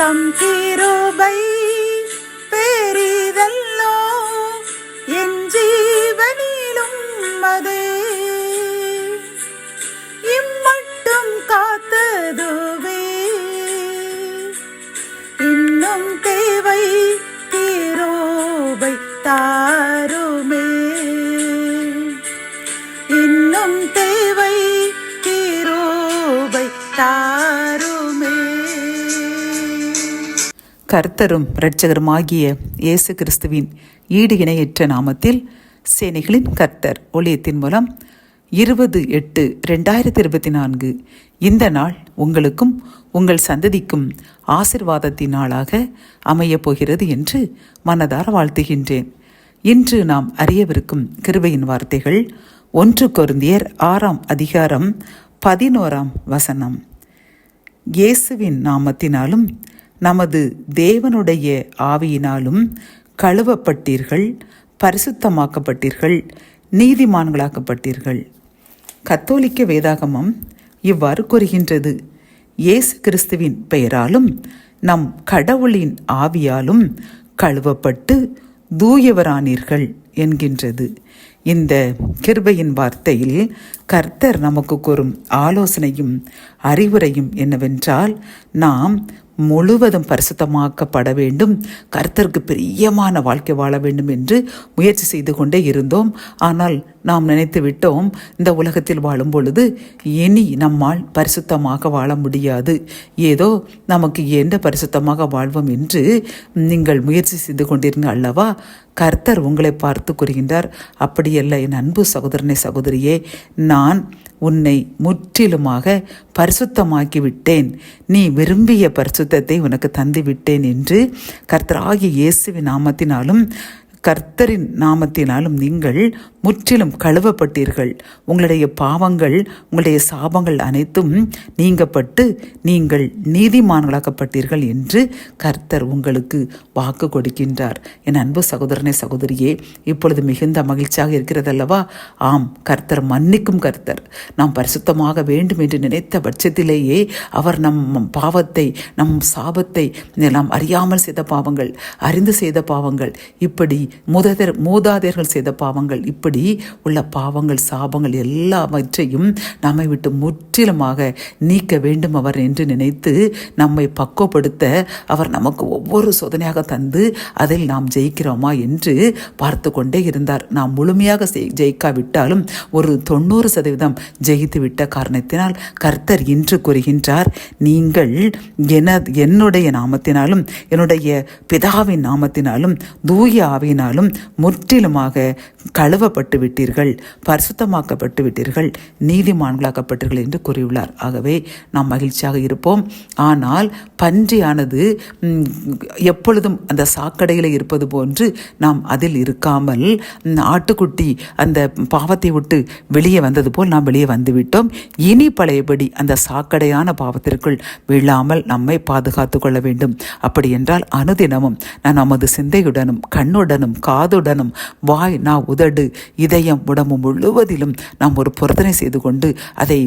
தம் கிருபை பெரிதல்லோ, என் ஜீவனிலும் அதே இம்மட்டும் காத்ததுவே. இன்னும் தேவை கிருபை தாருமே, இன்னும் தேவை கிருபை தாருமே. கர்த்தரும் இரட்சகருமாகிய இயேசு கிறிஸ்துவின் ஈடு இணையற்ற நாமத்தில் சேனைகளின் கர்த்தர் ஊழியத்தின் மூலம் 20/8/2024 இந்த நாள் உங்களுக்கும் உங்கள் சந்ததிக்கும் ஆசீர்வாதத்தின் நாளாக அமையப் போகிறது என்று மனதார வாழ்த்துகின்றேன். இன்று நாம் அறியவிருக்கும் கிருபையின் வார்த்தைகள் 1 கொரிந்தியர் 6:11. இயேசுவின் நாமத்தினாலும் நமது தேவனுடைய ஆவியினாலும் கழுவப்பட்டீர்கள், பரிசுத்தமாக்கப்பட்டீர்கள், நீதிமான்களாக்கப்பட்டீர்கள். கத்தோலிக்க வேதாகமம் இவ்வாறு கூறுகின்றது: இயேசு கிறிஸ்துவின் பெயராலும் நம் கடவுளின் ஆவியாலும் கழுவப்பட்டு தூயவரானீர்கள் என்கின்றது. இந்த கிருபையின் வார்த்தையில் கர்த்தர் நமக்கு கூறும் ஆலோசனையும் அறிவுரையும் என்னவென்றால், நாம் முழுவதும் பரிசுத்தமாக்கப்பட வேண்டும், கர்த்தருக்கு பிரியமான வாழ்க்கை வாழ வேண்டும் என்று முயற்சி செய்து கொண்டே இருந்தோம். ஆனால் நாம் நினைத்து விட்டோம், இந்த உலகத்தில் வாழும் பொழுது இனி நம்மால் பரிசுத்தமாக வாழ முடியாது, ஏதோ நமக்கு எந்த பரிசுத்தமாக வாழ்வோம் என்று நீங்கள் முயற்சி செய்து கொண்டிருந்த அல்லவா? கர்த்தர் உங்களை பார்த்து கூறுகின்றார், அப்படியல்ல என் அன்பு சகோதரனை சகோதரியே, நான் உன்னை முற்றிலுமாக பரிசுத்தமாக்கி விட்டேன், நீ விரும்பிய பரிசுத்தத்தை உனக்கு தந்து விட்டேன் என்று கர்த்தராகிய இயேசுவின் நாமத்தினாலும் கர்த்தரின் நாமத்தினாலும் நீங்கள் முற்றிலும் கழுவப்பட்டீர்கள். உங்களுடைய பாவங்கள், உங்களுடைய சாபங்கள் அனைத்தும் நீங்கப்பட்டு நீங்கள் நீதிமான்களாக்கப்பட்டீர்கள் என்று கர்த்தர் உங்களுக்கு வாக்கு கொடுக்கின்றார். என் அன்பு சகோதரனை சகோதரியே, இப்பொழுது மிகுந்த மகிழ்ச்சியாக இருக்கிறதல்லவா? ஆம், கர்த்தர் மன்னிக்கும் கர்த்தர். நாம் பரிசுத்தமாக வேண்டும் என்று நினைத்த பட்சத்திலேயே அவர் நம் பாவத்தை, நம் சாபத்தை, நாம் அறியாமல் செய்த பாவங்கள், அறிந்து செய்த பாவங்கள், இப்படி மூதாதையர்கள் செய்த பாவங்கள், இப்படி உள்ள பாவங்கள், சாபங்கள் எல்லாவற்றையும் நம்மை விட்டு முற்றிலுமாக நீக்க வேண்டும் அவர் என்று நினைத்து நம்மை பக்குவப்படுத்த அவர் நமக்கு ஒவ்வொரு சோதனையாக தந்து அதில் நாம் ஜெயிக்கிறோமா என்று பார்த்து கொண்டே இருந்தார். நாம் முழுமையாக ஜெயிக்காவிட்டாலும் ஒரு 90% ஜெயித்து விட்ட காரணத்தினால் கர்த்தர் இன்று கூறுகின்றார், நீங்கள் என்னுடைய நாமத்தினாலும் என்னுடைய பிதாவின் நாமத்தினாலும் தூய ஆவியினாலும் முற்றிலுமாக கழுவப்பட்டு விட்டீர்கள், பரிசுத்தமாக்கப்பட்டு விட்டீர்கள், நீதிமான்களாக்கப்பட்டீர்கள் என்று கூறியுள்ளார். ஆகவே நாம் மகிழ்ச்சியாக இருப்போம். ஆனால் பன்றியானது எப்பொழுதும் அந்த சாக்கடையில் இருப்பது போன்று நாம் அதில் இருக்காமல், ஆட்டுக்குட்டி அந்த பாவத்தை விட்டு வெளியே வந்தது போல் நாம் வெளியே வந்துவிட்டோம். இனி பழையபடி அந்த சாக்கடையான பாவத்திற்குள் விழாமல் நம்மை பாதுகாத்து கொள்ள வேண்டும். அப்படி என்றால் அனுதினமும் நமது சிந்தையுடனும் கண்ணுடனும் காதுடனும் வாய், நான், உதடு, இதயம், உடம்பு முழுவதிலும் நாம் ஒரு பொருத்தனை செய்து கொண்டு அதை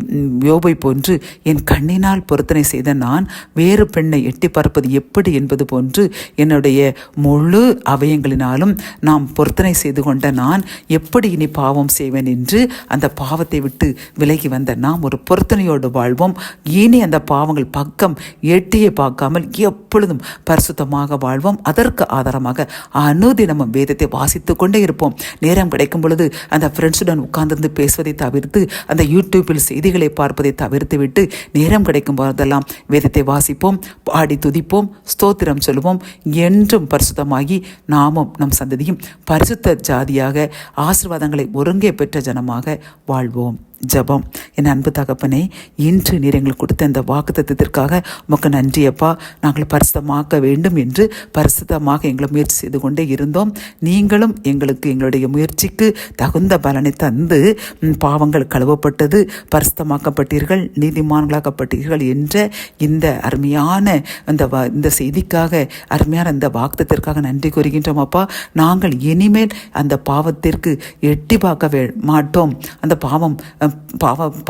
யோபை போன்று என் கண்ணினால் பொருத்தனை செய்த நான் வேறு பெண்ணை எட்டி பார்ப்பது எப்படி என்பது போன்று என்னுடைய முழு அவயங்களினாலும் நாம் பொருத்தனை செய்து கொண்ட நான் எப்படி இனி பாவம் செய்வேன் என்று அந்த பாவத்தை விட்டு விலகி வந்த நாம் ஒரு பொருத்தனையோடு வாழ்வோம். இனி அந்த பாவங்கள் பக்கம் எட்டியை பார்க்காமல் எப்பொழுதும் பரிசுத்தமாக வாழ்வோம். அதற்கு ஆதாரமாக அனுதினமும் வேதத்தை வாசித்து கொண்டே இருப்போம். நேரம் கிடைக்கும் பொழுது அந்த ஃப்ரெண்ட்ஸுடன் உட்கார்ந்து பேசுவதை தவிர்த்து, அந்த யூடியூப்பில் செய்திகளை பார்ப்பதை தவிர்த்து விட்டு நேரம் கிடைக்கும் போதெல்லாம் வேதத்தை வாசிப்போம், பாடி துதிப்போம், ஸ்தோத்திரம் சொல்லுவோம். என்றும் பரிசுத்தமாகி நாமும் நம் சந்ததியும் பரிசுத்த ஜாதியாக ஆசீர்வாதங்களை ஒருங்கே பெற்ற ஜனமாக வாழ்வோம். ஜெபம். என் அன்பு தகப்பனே, இன்று நீர் எங்களுக்கு கொடுத்த இந்த வாக்குத்தத்தத்திற்காக உமக்கு நன்றியப்பா. நாங்கள் பரிசுத்தமாக்க வேண்டும் என்று பரிசுத்தமாக எங்களை முயற்சி செய்து கொண்டே இருந்தோம். நீங்களும் எங்களுக்கு எங்களுடைய முயற்சிக்கு தகுந்த பலனை தந்து பாவங்கள் கழுவப்பட்டது, பரிசுத்தமாக்கப்பட்டீர்கள், நீதிமான்களாக்கப்பட்டீர்கள் என்ற இந்த அருமையான இந்த செய்திக்காக, அருமையான இந்த வாக்குத்தத்திற்காக நன்றி கூறுகின்றோம் அப்பா. நாங்கள் இனிமேல் அந்த பாவத்திற்கு எட்டி பார்க்க மாட்டோம். அந்த பாவம்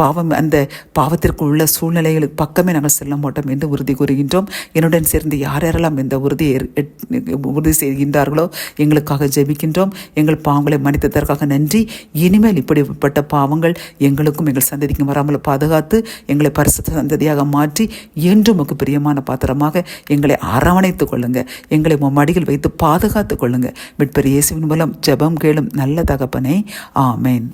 பாவம் அந்த பாவத்திற்கு உள்ள சூழ்நிலைகளுக்கு பக்கமே நாங்கள் செல்ல மாட்டோம் என்று உறுதி கூறுகின்றோம். என்னுடன் சேர்ந்து யாரெல்லாம் இந்த உறுதி செய்கின்றார்களோ எங்களுக்காக ஜெபிக்கின்றோம். எங்கள் பாவங்களை மன்னித்ததற்காக நன்றி. இனிமேல் இப்படிப்பட்ட பாவங்கள் எங்களுக்கும் எங்கள் சந்ததிக்கும் வராமல் பாதுகாத்து எங்களை பரிசுத்த சந்ததியாக மாற்றி என்றும் உமக்கு பிரியமான பாத்திரமாக எங்களை அரவணைத்துக் கொள்ளுங்க. எங்களை மடியில் வைத்து பாதுகாத்துக் கொள்ளுங்க. மீட்பர் இயேசுவின் மூலம் ஜெபம் கேளும் நல்ல தகப்பனே, ஆமேன்.